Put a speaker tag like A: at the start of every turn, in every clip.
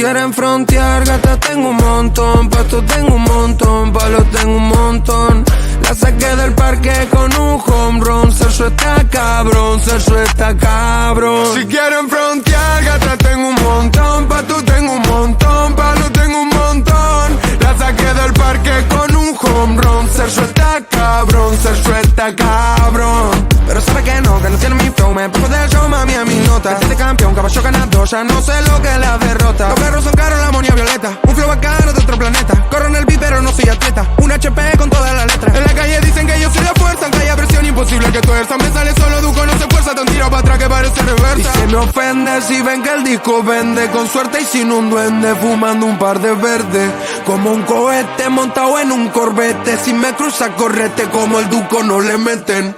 A: quieren frontear, gata tengo un montón, pasto tengo un montón, palos tengo un montón. La saqué del parque con un home run, Sergio está cabrón, Sergio está cabrón. Si quieren frontear, gata tengo un montón, pasto tengo un montón, palos tengo un montón. La saqué del parque con un home run, Sergio está cabrón, Sergio está cabrón. Pero sabe que no tiene mi flow, me pongo del show, mami, a mi nota. Este campeón, caballo ganador, ya no sé lo que es la derrota. Los perros son caros, la amonía violeta, un flow bacano de otro planeta. Corro en el beat, pero no soy atleta, un HP con todas las letras. En la calle dicen que yo soy la fuerza, aunque haya presión imposible que tuerza. Me sale solo Duco, no se fuerza, te han tirado para atrás que parece reversa. Y se me ofende si ven que el disco vende, con suerte y sin un duende, fumando un par de verdes. Como un cohete montado en un corbete, si me cruza correte como el Duco no le meten.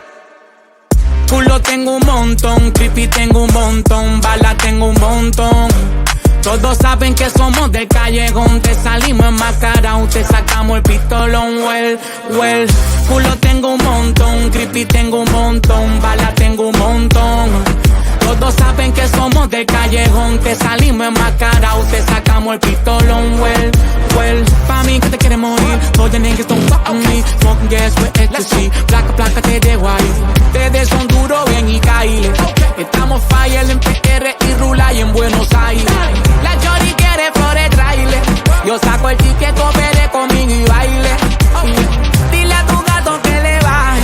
B: Culo tengo un montón, creepy tengo un montón, bala tengo un montón. Todos saben que somos del callejón, te salimos enmascarados, te sacamos el pistolón, well. Culo tengo un montón, creepy tengo un montón, bala tengo un montón. Todos saben que somos del callejón, te salimos enmascarados, te sacamos el pistolón, well. Pa' mí que te quieres morir, todos the niggas don't fuck with me. Smoking gas with ecstasy, placa te dejo ahí. Ustedes son duros, ven y caile. Estamos fire en PR y Rula y en Buenos Aires. La Chori quiere flores trailer, yo saco el ticket, coopere conmigo y baile. Dile a tu gato que le baje,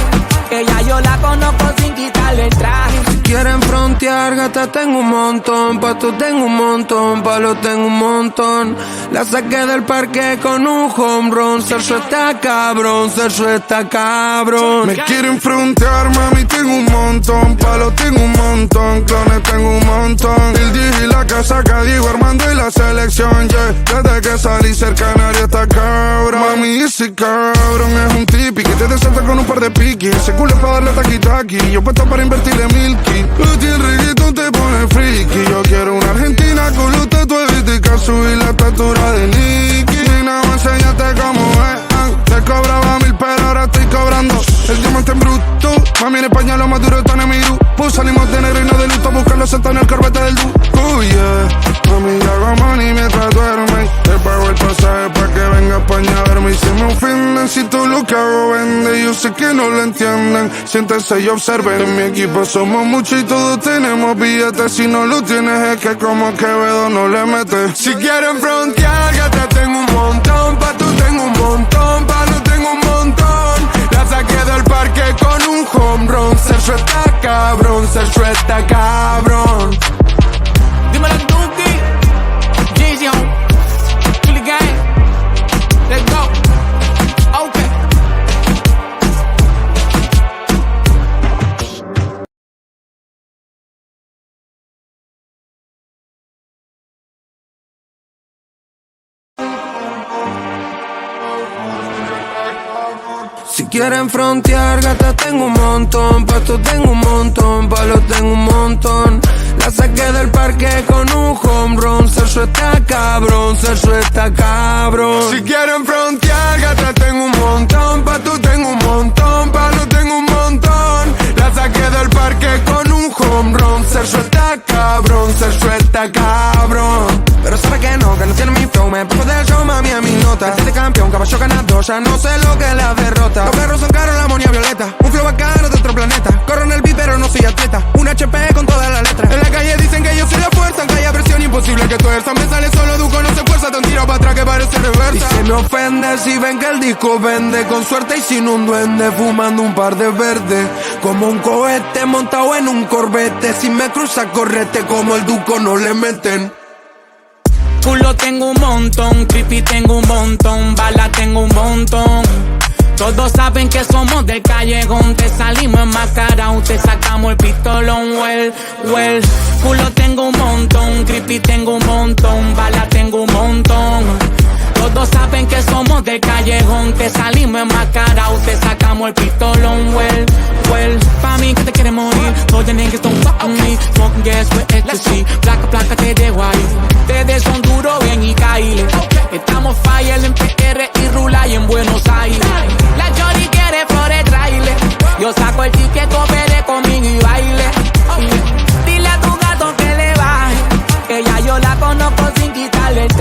B: que ya yo la conozco sin quitarle el traje.
A: Quieren frontear, gata tengo un montón, pasto tengo un montón, palos tengo un montón. La saqué del parque con un home run, Sergio está cabrón, Sergio está cabrón.
C: Me quieren frontear, mami tengo un montón, palos tengo un montón, clones tengo un montón. El DJ y la casa que digo Armando y la selección, yeah. Desde que salí ser canario está cabrón. Mami ese cabrón es un tipi que te desata con un par de piquis. Ese culo es para darle taqui-taqui, yo puesto para invertirle milky. Luti el reggaetón te pone friki. Yo quiero una argentina con los tatuajes y subir la estatura de Nicky. Y nada más enseñate cómo es. Te cobraba 1000 pero ahora estoy cobrando el diamante en bruto. Mami en España lo más duro están en mi grupo. Salimos de negro y no de luto, buscando sentado en el corbete del Duco, yeah. Mami yo hago money mientras duerme. Te pago el pasaje pa' que venga a España a verme. Y se me ofenden si todo lo que hago vende. Yo sé que no lo entienden, siéntense y observen. En mi equipo somos muchos y todos tenemos billetes. Si no lo tienes es que como Quevedo no le metes.
A: Si quieren frontear, gata tengo un montón, pasto tengo un montón, palos tengo un montón. La saqué del parque con un home run, Sergio está cabrón, Sergio está cabrón.
B: Dímelo Duki, Jay-Z, Chili Gang, let's go, okay.
A: Si quieren frontear, gata tengo un montón, pasto tengo un montón, palos tengo un montón. La saqué del parque con un home run, Sergio está cabrón, Sergio está cabrón. Si quieren frontear, gata tengo un montón, pasto tengo un montón, palos tengo un montón. La saqué del parque con un home run, Sergio está cabrón, Sergio está cabrón. Pero sabe que no tiene mi flow, me pongo del show, mami, a mi nota. Este campeón, caballo ganador, ya no sé lo que es la derrota. Los perros son caros, la amonía violeta, un flow bacano de otro planeta. Corro en el beat, pero no soy atleta, un HP con todas las letras. En la calle dicen que yo soy la fuerza, aunque haya presión imposible que tuerza. Me sale solo Duco, no se fuerza, te han tirado para atrás que parece reversa. Y se me ofende si ven que el disco vende, con suerte y sin un duende, fumando un par de verdes. Como un cohete montado en un corbete, si me cruza correte como el Duco no le meten.
B: Culo tengo un montón, creepy tengo un montón, bala tengo un montón. Todos saben que somos del callejón, te salimos enmascarados, te sacamos el pistolón, well. Culo tengo un montón, creepy tengo un montón, bala tengo un montón. Todos saben que somos del callejón, te salimos enmascarados, te sacamos el pistolón, well. Pa' mí que te quieres morir, todos the niggas don't fuck with me. Smoking gas with ecstasy, placa te dejo ahí. Ustedes son duros, ven y caile. Estamos fire en PR y Rula y en Buenos Aires. La Chori quiere flores trailer, yo saco el ticket, coopere conmigo y baile. Dile a tu gato que le baje, que ya yo la conozco sin quitarle el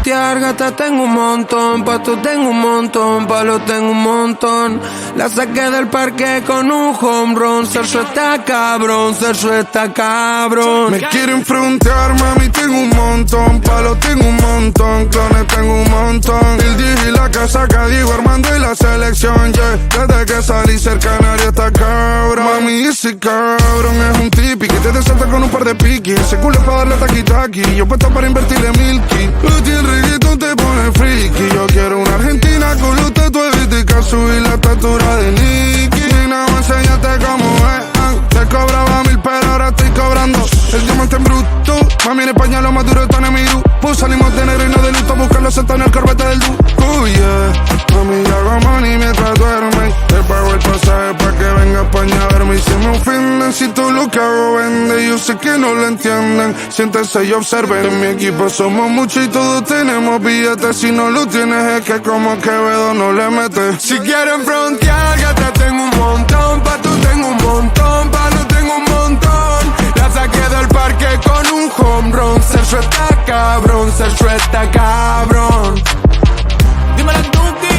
A: frontear, gata, tengo un montón. Pasto tengo un montón, palos tengo un montón. La saqué del parque con un home run. Sergio está cabrón, Sergio está cabrón.
C: Me quieren frontear, mami, tengo un montón. Palos tengo un montón, clones tengo un montón. El DJ y la casa, Diego Armando y la selección, yeah. Desde que salí ser canario está cabrón. Mami, ese cabrón es un tipi que te desalta con un par de piquis. Ese culo es para darle taqui-taqui, yo puesto para invertirle milky. Luti el reggaetón te pone friki. Yo quiero una argentina con los tatuajes y subir la estatura de Nicky. Nada más enseñate cómo es. Te cobraba 1000 pero ahora estoy cobrando el diamante en bruto. Mami, en España lo más duro están en mi grupo. Salimos de negro y no de luto a buscar los sentados en el corbete del du. Oh yeah, mami, yo hago money mientras duerme. Te pago el pasaje pa' que venga a España a verme. Y se me ofenden si todo lo que hago vende. Yo sé que no lo entienden, siéntense y observen. En mi equipo somos muchos y todos tenemos billetes. Si no lo tienes es que como Quevedo no le metes.
A: Si quieren frontear, gata, tengo un montón. Pato tengo un montón, palo tengo un montón. La saqué del parque con un home run. Sergio está cabrón, Sergio está cabrón.
B: Dímelo Duki,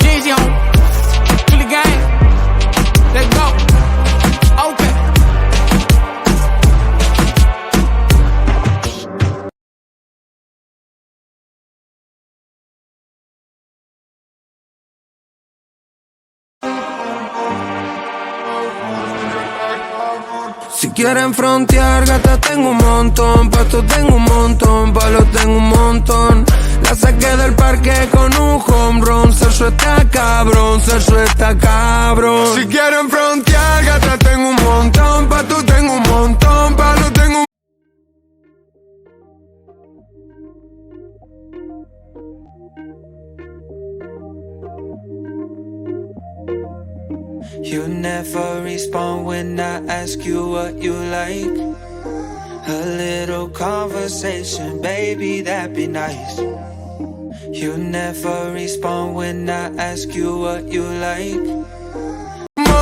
B: Jay-Z, Philly Gang, let's go, okay.
A: Si quieren frontear, gata, tengo un montón. Pasto tengo un montón, palos tengo un montón. La saqué del parque con un home run. Sergio está cabrón, Sergio está cabrón. Si quieren frontear, gata, tengo un montón. Pasto tengo un montón, palos tengo un
D: You never respond when I ask you what you like. A little conversation, baby, that'd be nice. You never respond when I ask you what you like.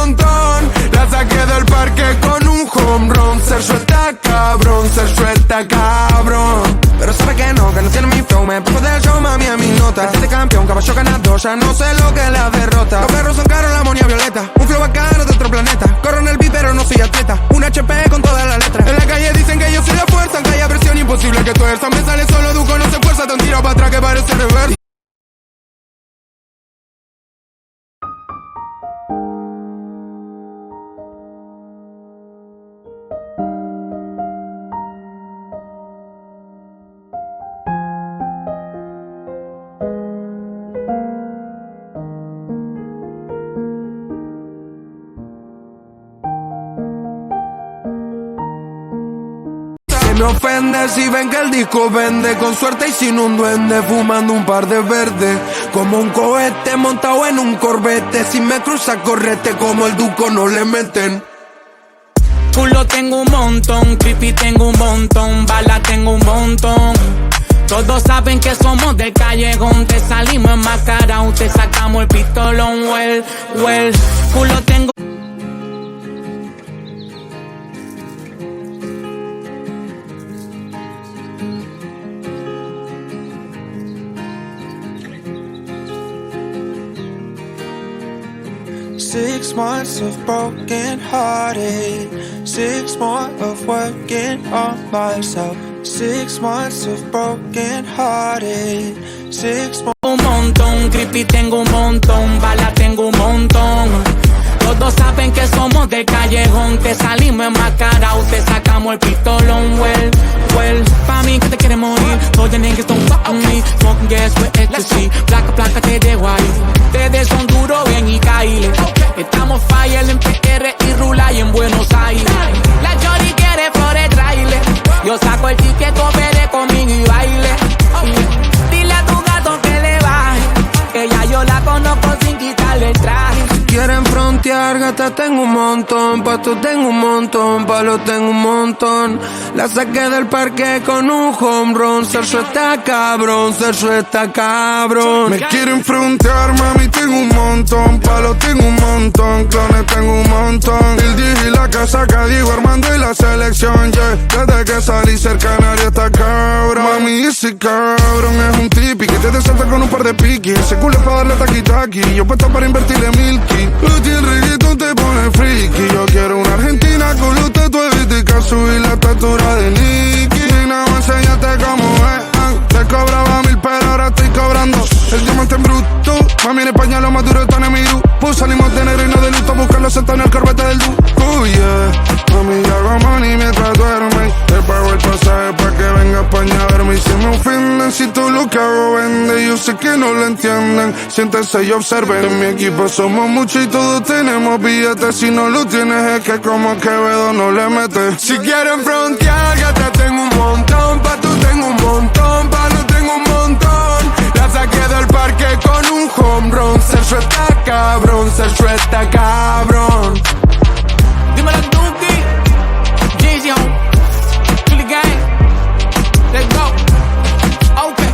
A: montón. La saqué del parque con un home run. Sergio está cabrón, Sergio está cabrón. Pero sabe que no tiene mi flow. Me pongo del show, mami, a mi nota. Este campeón, caballo ganador, ya no sé lo que es la derrota. Los perros son caros, la amonía violeta. Un flow bacano de otro planeta. Corro en el beat, pero no soy atleta. Un HP con todas las letras. En la calle dicen que yo soy la fuerza, aunque haya presión imposible que tuerza. Me sale solo, Duco no se fuerza. Te un tiro para atrás que parece reverso. Me ofende si ven que el disco vende, con suerte y sin un duende, fumando un par de verdes, como un cohete montado en un corbete. Si me cruza correte como el Duco no le meten.
B: Culo tengo un montón, creepy tengo un montón, bala tengo un montón. Todos saben que somos del callejón, te salimos enmascarados, te sacamos el pistolón, well. Culo tengo.
D: Six months of broken hearted, 6 more of working on myself. 6 months of broken hearted, 6 more.
B: Un montón, creepy tengo un montón, bala tengo un montón. Todos saben que somos del callejón, te salimos enmascarados, te sacamos el pistolón, well. Pa' mí que te quieres morir, todos los niggas don't fuck with me. Smoking gas with ecstasy, placa te dejo ahí. Ustedes son duros, ven y caile. Estamos fire en PR y Rula y en Buenos Aires. La Chori quiere flores trailer. Yo saco el ticket, coopere conmigo y baile. Dile a tu gato que le baje, que ya yo la conozco sin quitarle el traje.
A: Quieren frontear, gata, tengo un montón. montón, pasto tengo un montón, palos tengo un montón. La saqué del parque con un home run. Sergio está cabrón, Sergio está cabrón.
C: Me quieren frontear, mami, tengo un montón. Palos tengo un montón, clones tengo un montón. El DJ y la casa, Diego Armando y la selección, yeah. Desde que salí ser canario está cabrón. Mami, ese cabrón es un tipi que te desalta con un par de piquis. Ese culo es pa' darle taqui-taqui, yo puesto para invertirle milky. Luchi, el reggaetón te pone friki. Yo quiero una argentina con los tatuajes y subir la estatura de Nicky. Y no me enseñaste cómo es. Te cobraba 1000 pero ahora estoy cobrando el diamante en bruto. Mami, en España lo más duro están en mi grupo. Pues salimos de negro y no de luto. Buscarlo sentado en el corbete del du. Oh yeah. Mami, yo hago money mientras duerme. Te pago el pasaje pa' que venga a España a verme. Y se me ofenden si todo lo que hago vende. Yo sé que no lo entienden. Siéntense y observen. En mi equipo somos muchos y todos tenemos billetes. Si no lo tienes es que como Quevedo no le metes.
A: Si quieren frontear, ya te tengo un montón. Pa' tú tengo un montón, palo tengo un montón. La saqué del parque con un home run. Sergio está cabrón, Sergio está cabrón.
B: Dímelo Duki, Gision, Chili Gang, let's go, okay.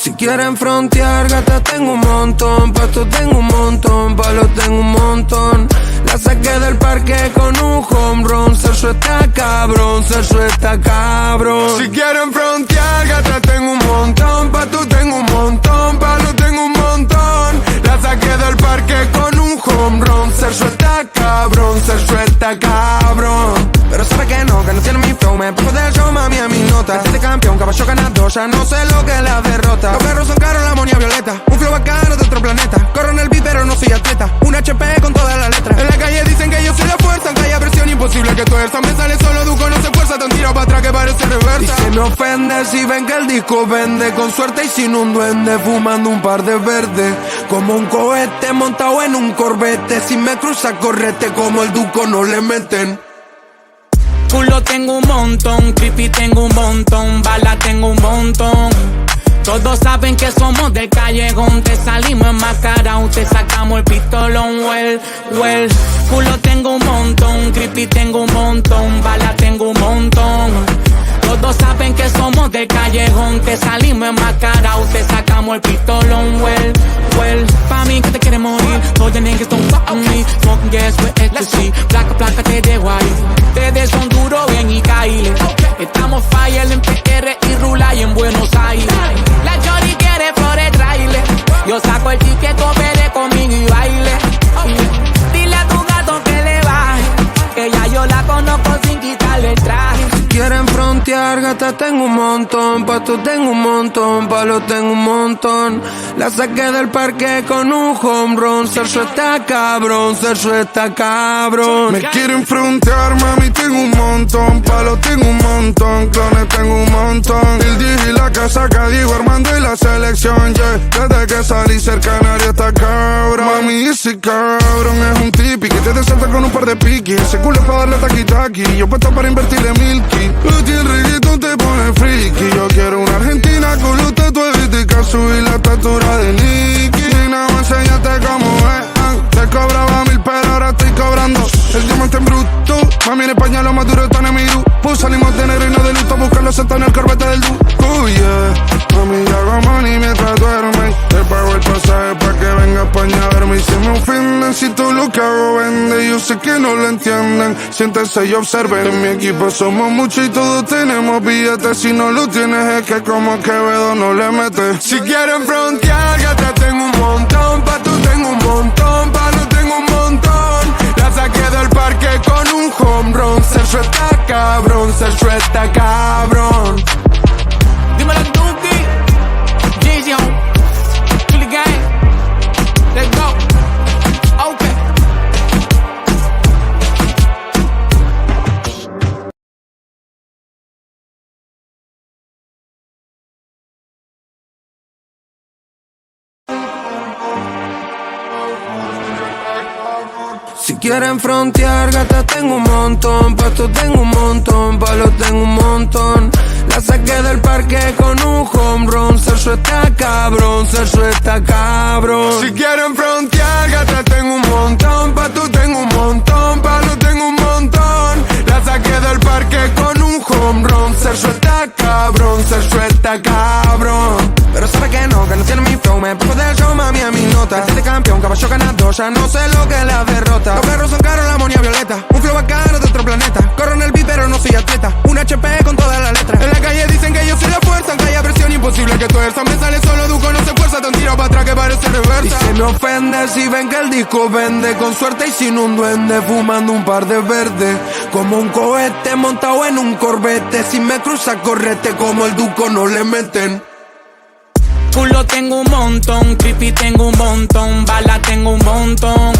A: Si quieren frontear, gata tengo un montón, pasto tengo un montón, palos tengo un montón. La saqué del parque con un home run. Sergio está cabrón, Sergio está cabrón. Si quieren frontear, gata tengo un montón, pasto tengo un montón, palos tengo un montón. La saqué del parque con un home run. Sergio está cabrón, Sergio está cabrón. Pero sabe que no tiene mi flow. Me pongo del show, mami, a mi nota. Este campeón, caballo ganador, ya no sé lo que es la derrota. Los perros son caros, la amonía violeta. Un flow bacano de otro planeta. Corro en el beat, pero no soy atleta. Un HP con todas las letras. En la calle dicen que yo soy la fuerza, aunque haya presión imposible que tuerza. Me sale solo, Duco no se fuerza, tan tiro para atrás que parece reversa. Y se me ofende si ven que el disco vende. Con suerte y sin un duende, fumando un par de verdes. Como un cohete montado en un corbete. Si me cruza, correte, como el Duco no le meten.
B: Culo tengo un montón, creepy tengo un montón, bala tengo un montón. Todos saben que somos del callejón, te salimos enmascarados, te sacamos el pistolón, well. Culo tengo un montón, creepy tengo un montón, bala tengo un montón. Todos saben que somos del callejón, te salimos enmascarados, te sacamos el pistolón, well. Pa' mí que te quiere morir, todos the niggas don't fuck with me. Smoking gas with ecstasy, placa te dejo ahí. Ustedes son duros, ven y caíle. Estamos fire en PR y Rula y en Buenos Aires. La Chori quiere flores, traile. Yo saco el ticket, coopere conmigo y baile. Dile a tu gato que le baje, que ya yo la conozco sin quitarle el traje.
A: Quieren frontear, gata tengo un montón, pasto tengo un montón, palos tengo un montón. La saqué del parque con un home run. Sergio está cabrón, Sergio está cabrón.
C: Me quieren frontear, mami, tengo un montón. Palos tengo un montón, clones tengo un montón. El DJ y la casa, Diego Armando y la selección, yeah. Desde que salí ser canario está cabrón. Mami, ese cabrón es un tipi que te desalta con un par de piquis. Ese culo es pa' darle taqui-taqui, yo puesto para invertirle milky. Luchi, el reggaetón te pone friki. Yo quiero una argentina con los tatuajes y subir la estatura de Nicky. Y no me enseñaste cómo es. Te cobraba 1000 pero ahora estoy cobrando el diamante en bruto. Mami, en España lo más duro están en mi grupo. Pues salimos de negro y no de luto. Buscarlo sentado en el corbete del du. Oh yeah. Mami, yo hago money mientras duerme. Te pago el pasaje pa' que venga a España a verme. Y se me ofenden si todo lo que hago vende. Yo sé que no lo entienden. Siéntense y observen. En mi equipo somos muchos y todos tenemos billetes. Si no lo tienes es que como Quevedo no le metes.
A: Si quieren frontear, ya te tengo un montón, pasto tengo un montón, palos tengo un montón. La saqué del parque con un home run. Sergio está cabrón, Sergio está cabrón.
B: Dímelo Duki, Gision, Chili Gang, let's go, okay.
A: Si quieren frontear, gata tengo un montón, pasto tengo un montón, palos tengo un montón. La saqué del parque con un home run, Sergio está cabrón, Sergio está cabrón.
C: Si quieren frontear, gata tengo un montón, pasto tengo un montón, palos tengo un montón. La saqué del parque con un home run, Sergio está cabrón, Sergio está cabrón.
A: Pero sabe que no tiene mi flow, me pongo del show, mami, a mi nota. Este de campeón, caballo ganador, ya no sé lo que es la derrota. Los perros son caros, la monia violeta, un flow bacano de otro planeta. Corro en el beat, pero no soy atleta, un HP con toda la letra. En la calle dicen que yo soy la fuerza, aunque haya presión imposible que tuerza. Me sale solo Duco, no se fuerza, te un tiro para atrás que parece reversa. Y se me ofende si ven que el disco vende, con suerte y sin un duende, fumando un par de verdes. Como un cohete montado en un corbete, si me cruza correte como el Duco no le meten.
B: Culo tengo un montón, creepy tengo un montón, bala tengo un montón.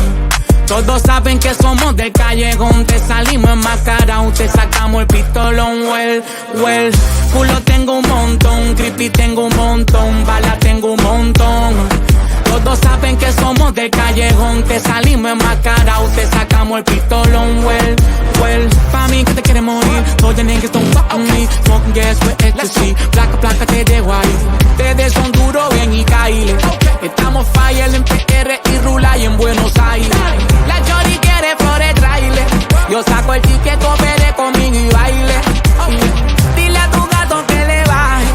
B: Todos saben que somos del callejón, te salimos enmascarados, te sacamos el pistolón, well. Culo tengo un montón, creepy tengo un montón, bala tengo un montón. Todos saben que somos del callejón, te salimos enmascarados, te sacamos el pistolón, well. Pa' mí que te quiere morir, todos los niggas don't fuck with me. Smoking gas with ecstasy, placa te dejo ahí. Ustedes son duros, ven y caíle. Estamos fire en PR y Rula y en Buenos Aires. La Jory quiere flores trailer, yo saco el ticket, coopere conmigo y baile. Dile a tu gato que le baje,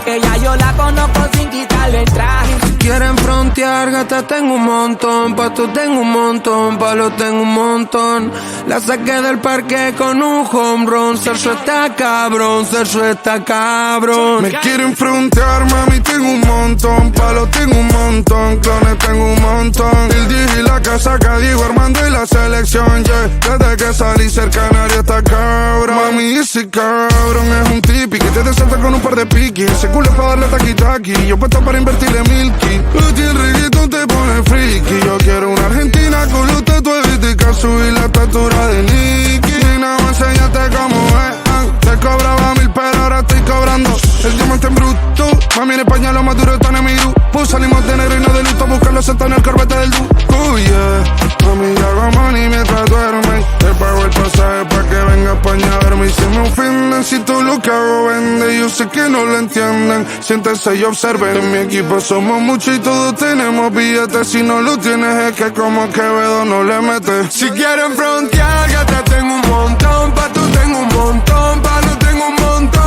B: que ya yo la conozco sin quitarle el traje.
A: Quieren frontear, gata tengo un montón, pasto tengo un montón, palos tengo un montón. La saqué del parque con un home run, Sergio está cabrón, Sergio está cabrón.
C: Me quieren frontear, mami, tengo un montón, palos tengo un montón, clones tengo un montón. El DJ y la casa, Diego Armando y la selección, yeah. Desde que salí cerca Canario está cabrón. Mami, ese cabrón es un tipi que te desalta con un par de piquis. Ese culo es para darle taqui-taqui, yo puesto para invertirle milky. Luchi, el reggaetón te pone friki. Yo quiero una argentina con los tatuajes de Casu y la estatura de Nicky. Y nada más enséñate cómo es. Te cobraba 1000, pero ahora estoy cobrando el diamante en bruto. Mami, en España los más duros están en mi grupo. Salimos de negro y no de luto, buscarlos sentados en el corbete del Duco, yeah. Mami, yo hago money mientras duermen. Te pago el pasaje pa' que venga a España a verme. Y se me ofenden si todo lo que hago vende. Yo sé que no lo entienden, siéntense y observen. En mi equipo somos muchos y todos tenemos billetes. Si no lo tienes es que como Quevedo no le metes. Si quieren frontear, gata tengo un montón, pato tengo un montón, palo tengo un montón.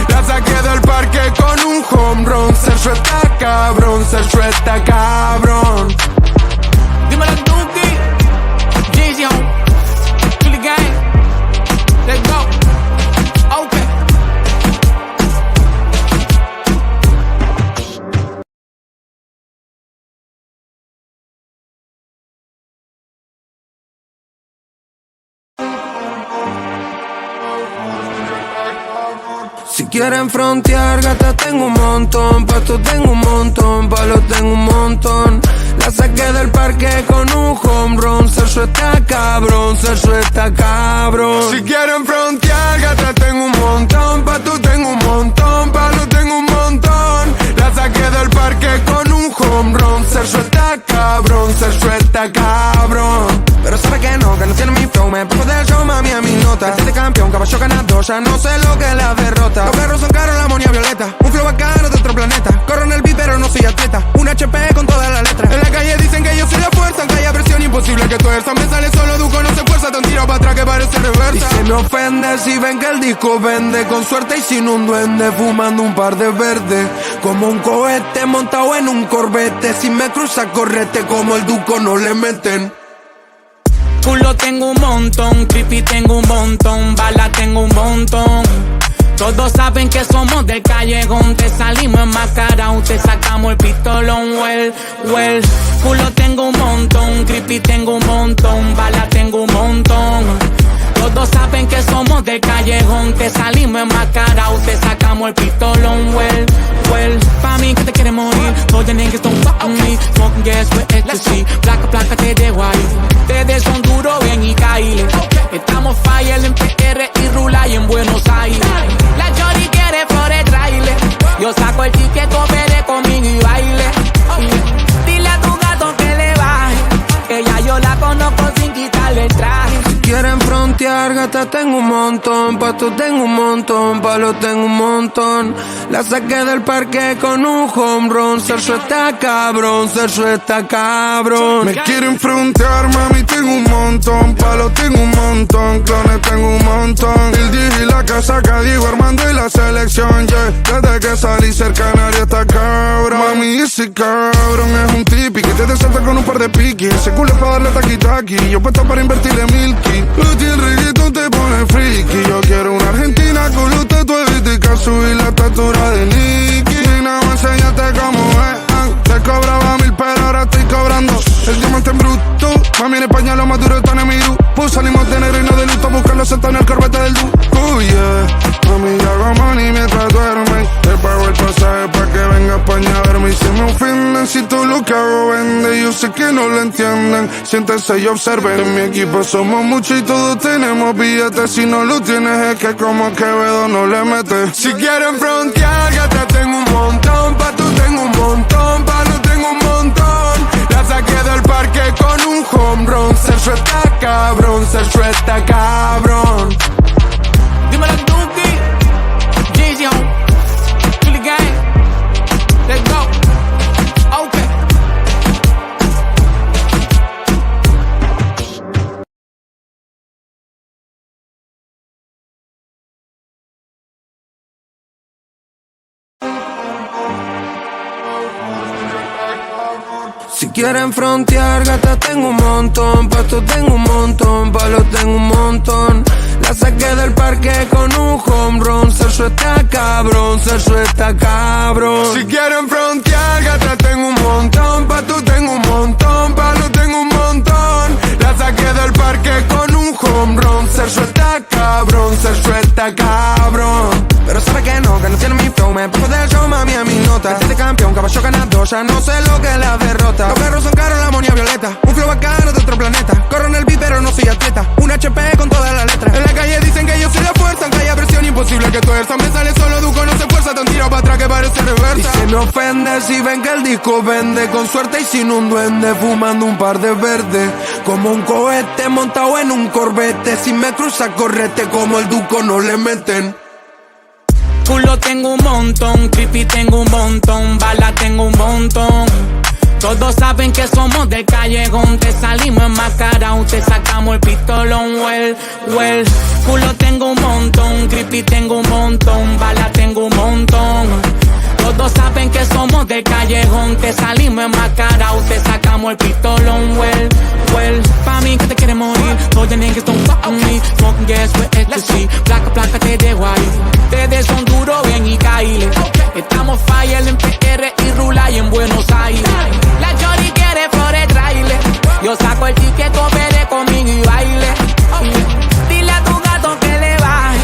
C: La saqué del parque con un home run, Sergio está cabrón, Sergio está cabrón.
B: Dímelo Duki, Jay-Z, Chili Gang, let's go, okay.
A: Si quieren frontear, gata tengo un montón, pasto tengo un montón, palos tengo un montón. La saqué del parque con un home run, Sergio está cabrón, Sergio está cabrón.
C: Si quieren frontear, gata tengo un montón, pasto tengo un montón, palos tengo un montón. La saqué del parque con un home run, Sergio está cabrón, Sergio está cabrón.
A: Pero sabe que no tiene mi flow, me pongo del show, mami, a mi nota. Este de campeón, caballo ganador, ya no sé lo que es la derrota. Los perros son caros, la monia violeta, un flow bacano de otro planeta. Corro en el beat, pero no soy atleta, un HP con toda la letra. En la calle dicen que yo soy la fuerza, aunque haya presión imposible que tuerza. Me sale solo Duco, no se fuerza, te un tiro para atrás que parece reversa. Y se me ofende si ven que el disco vende, con suerte y sin un duende, fumando un par de verdes. Como un cohete montado en un corbete, si me cruza correte como el Duco no le meten.
B: Culo tengo un montón, creepy tengo un montón, bala tengo un montón. Todos saben que somos del callejón, te salimos enmascarados, te sacamos el pistolón, well. Culo tengo un montón, creepy tengo un montón, bala tengo un montón. Todos saben que somos del callejón, te salimos enmascarados, te sacamos el pistolón, well. Pa' mí que te quiere morir, todos los niggas don't fuck with me. Smoking gas with ecstasy, placa te dejo ahí. Ustedes son duros, ven y caíle. Estamos fire en PR y Rula y en Buenos Aires. La Jory quiere flores trailer, yo saco el ticket, coopere conmigo y baile. Dile a tu gato que le baje, que ya yo la conozco sin quitarle
A: gata tengo un montón, pasto tengo un montón, palos tengo un montón. La saqué del parque con un home run. Sergio está cabrón, Sergio está cabrón.
C: Me quieren frontear, mami, tengo un montón. Palos tengo un montón, clones tengo un montón. El DJ y la casaca, Diego Armando y la selección, yeah. Desde que salí cerca Canario está cabrón. Mami, ese cabrón es un tipi que te desalta con un par de piquis. Ese culo es para darle taqui-taqui, yo puesto para invertirle milky. Luchi, el reggaetón te pone friki. Yo quiero una argentina con los tatuajes de Casu y la estatura de Nicky. Y nada más enseñate cómo es. Te cobraba 1000 pero ahora estoy cobrando el diamante en bruto. Mami, en España lo más duro está en mi grupo. Salimos de negro y no de luto, buscando seta en el corbete del du. Oh yeah, mami, yo hago money mientras duermen. Te pago el pasaje pa' que venga a España a verme. Y se me ofenden si todo lo que hago vende. Yo sé que no lo entienden, siéntense y observen. En mi equipo somos muchos y todos tenemos billetes. Si no lo tienes es que como Quevedo no le metes.
A: Si quieren frontear, gata tengo un montón, pato tengo un montón, palo tengo un montón. La saqué del parque con un home run. Sergio está cabrón, Sergio está cabrón.
B: Dímelo Duki, Jay-Z, Chili Gang, let's go, okay.
A: Si quieren frontear, gata tengo un montón, pasto tengo un montón, palos tengo un montón. La saqué del parque con un home run. Sergio está cabrón, Sergio está cabrón. Si quieren frontear, gata tengo un montón, pasto tengo un montón, palos tengo un montón. La saqué del parque con un home run. Sergio está cabrón, Sergio está cabrón. Pero sabe que no tiene mi flow. Me pongo del show, mami, a mi nota. Este campeón, caballo ganador, ya no sé lo que es la derrota. Los perros son caros, la monia violeta. Un flow bacano de otro planeta. Corro en el beat, pero no soy atleta. Un HP con todas las letras. En la calle dicen que yo soy la fuerza, aunque haya presión imposible que tuerza. Me sale solo Duco, no se fuerza, tan tiro para atrás que parece reversa. Y se me ofende si ven que el disco vende. Con suerte y sin un duende, fumando un par de verdes. Como un cohete montado en un corbete. Si me cruza, correte, como el Duco no le meten.
B: Culo tengo un montón, creepy tengo un montón, bala tengo un montón. Todos saben que somos del callejón, te salimos enmascarados, te sacamos el pistolón, well. Culo tengo un montón, creepy tengo un montón, bala tengo un montón. Todos saben que somos del callejón, te salimos enmascarados, te sacamos el pistolón, well. Pa' mí que te quieres morir, todos the niggas don't fuck with me. Smoking gas with ecstasy, placa te dejo ahí. Ustedes son duros, ven y caile. Estamos fire en PR y Rula y en Buenos Aires. La chori quiere flores trailer. Yo saco el ticket, coopere conmigo y baile. Dile a tu gato que le baje,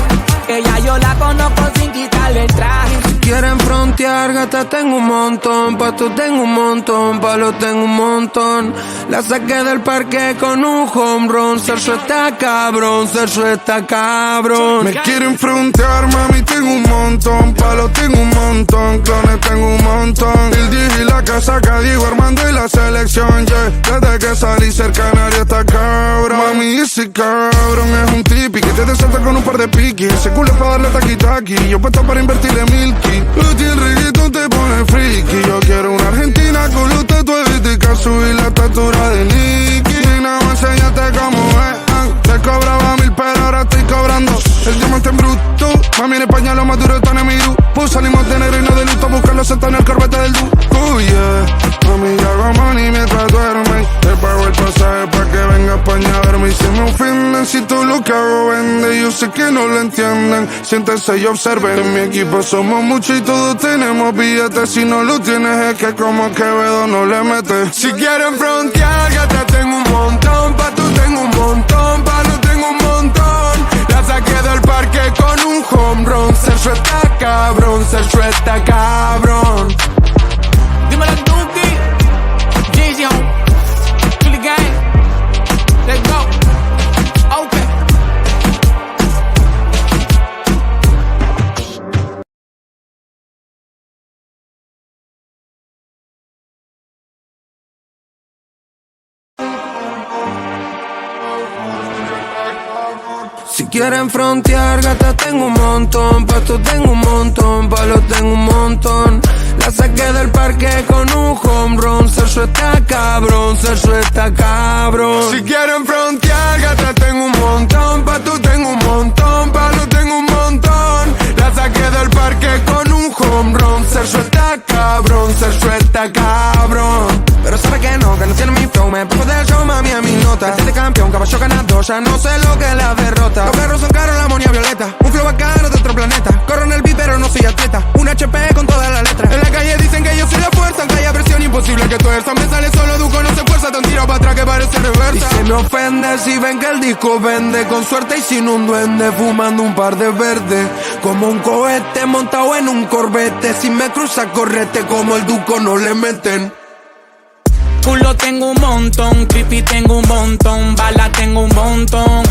B: que ya yo la conozco sin quitarle el traje.
A: Quieren frontear, gata tengo un montón, pasto tengo un montón, palos tengo un montón. La saqué del parque con un home run. Sergio está cabrón, Sergio está cabrón.
C: Me quieren frontear, mami, tengo un montón. Palos tengo un montón, clones tengo un montón. El DJ y la casaca, Diego Armando y la selección, yeah. Desde que salí cerca Canario está cabrón. Mami, ese cabrón es un tipi que te desalta con un par de piquis. Ese culo es para darle taqui-taqui, yo puesto para invertirle milky. Luchi, el reggaetón te pone friki. Yo quiero una argentina con los tatuajes de Casu y la estatura de Nicky. Y nada más enseñate cómo es. Te cobraba 1000 pero ahora estoy cobrando el diamante en bruto. Mami, en España lo más duro está en mi grupo. Salimos de negro y no de luto, buscando seta en el corbete del du. Oh yeah, mami, yo hago money mientras duermen. Te pago el pasaje pa' que venga a España a verme. Y se me ofenden si todo lo que hago vende. Yo sé que no lo entienden, siéntense y observen. En mi equipo somos muchos y todos tenemos billetes. Si no lo tienes es que como Quevedo no le metes.
A: Si quieren frontear, gata tengo un montón, pato tengo un montón, palo tengo un montón. La saqué del parque con un home run. Sergio está cabrón, Sergio está cabrón.
B: Dímelo Duki, Jay-Z, Chili Gang, let's go, okay.
A: Si quieren frontear, gata tengo un montón, pasto tengo un montón, palos tengo un montón. La saqué del parque con un home run, Sergio está cabrón, Sergio está cabrón.
C: Si quieren frontear, gata tengo un montón, pasto tengo un montón, palos tengo un montón. La saqué del parque con un home run, Sergio está cabrón, Sergio está cabrón.
A: Pero sabe que no tiene mi flow, me pongo del show, mami, a mi nota. Este campeón, caballo ganador, ya no sé lo que es la derrota. Los perros son caros, la amonía violeta, un flow bacano de otro planeta. Corro en el beat, pero no soy atleta, un HP con todas las letras. En la calle dicen que yo soy la fuerza, aunque haya presión imposible que tuerza. Me sale solo Duco, no se fuerza, tan tiro para atrás que parece reversa. Y se me ofende si ven que el disco vende, con suerte y sin un duende, fumando un par de verdes. Como un cohete montado en un corbete, si me cruza correte como el Duco no le meten.
B: Culo tengo un montón, creepy tengo un montón, bala tengo un montón.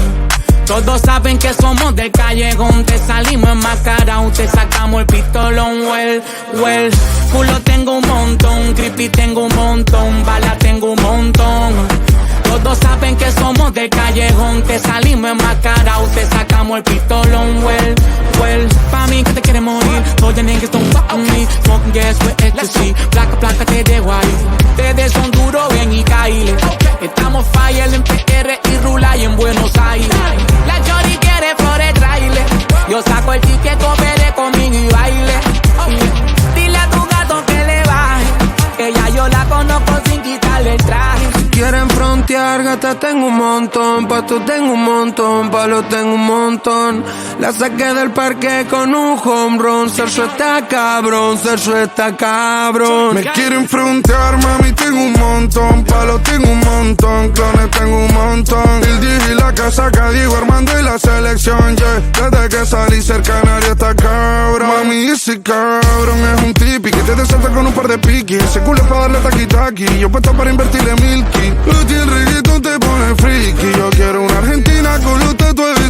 B: Todos saben que somos del callejón, te salimos enmascarados, te sacamos el pistolón, well. Culo tengo un montón, creepy tengo un montón, bala tengo un montón. Todos saben que somos del callejón, te salimos enmascarados, te sacamos el pistolón, well. Pa' mí que te quiere morir, todos los niggas don't fuck with me. Smoking gas with ecstasy, placa te dejo ahí. Ustedes son duros, ven y caile. Estamos fire en PR y Rula y en Buenos Aires. La Chori quiere flores trailer, yo saco el ticket, coopere conmigo y baile. Dile a tu gato que le baje, que ya yo la conozco sin quitarle el traje.
A: Quieren frontear, gata tengo un montón, pasto tengo un montón, palos tengo un montón. La saqué del parque con un home run, Sergio está cabrón, Sergio está cabrón.
C: Me quieren frontear, mami, tengo un montón, palos tengo un montón, clones tengo un montón. El DJ y la casa, Diego Armando y la selección, yeah. Desde que salí ser canario está cabrón. Mami, ese cabrón es un tipi que te desalta con un par de piquis. Ese culo es para darle taqui-taqui, yo puesto para invertirle milky. El reggaetón te pone friki, yo quiero una Argentina con los tatuajes de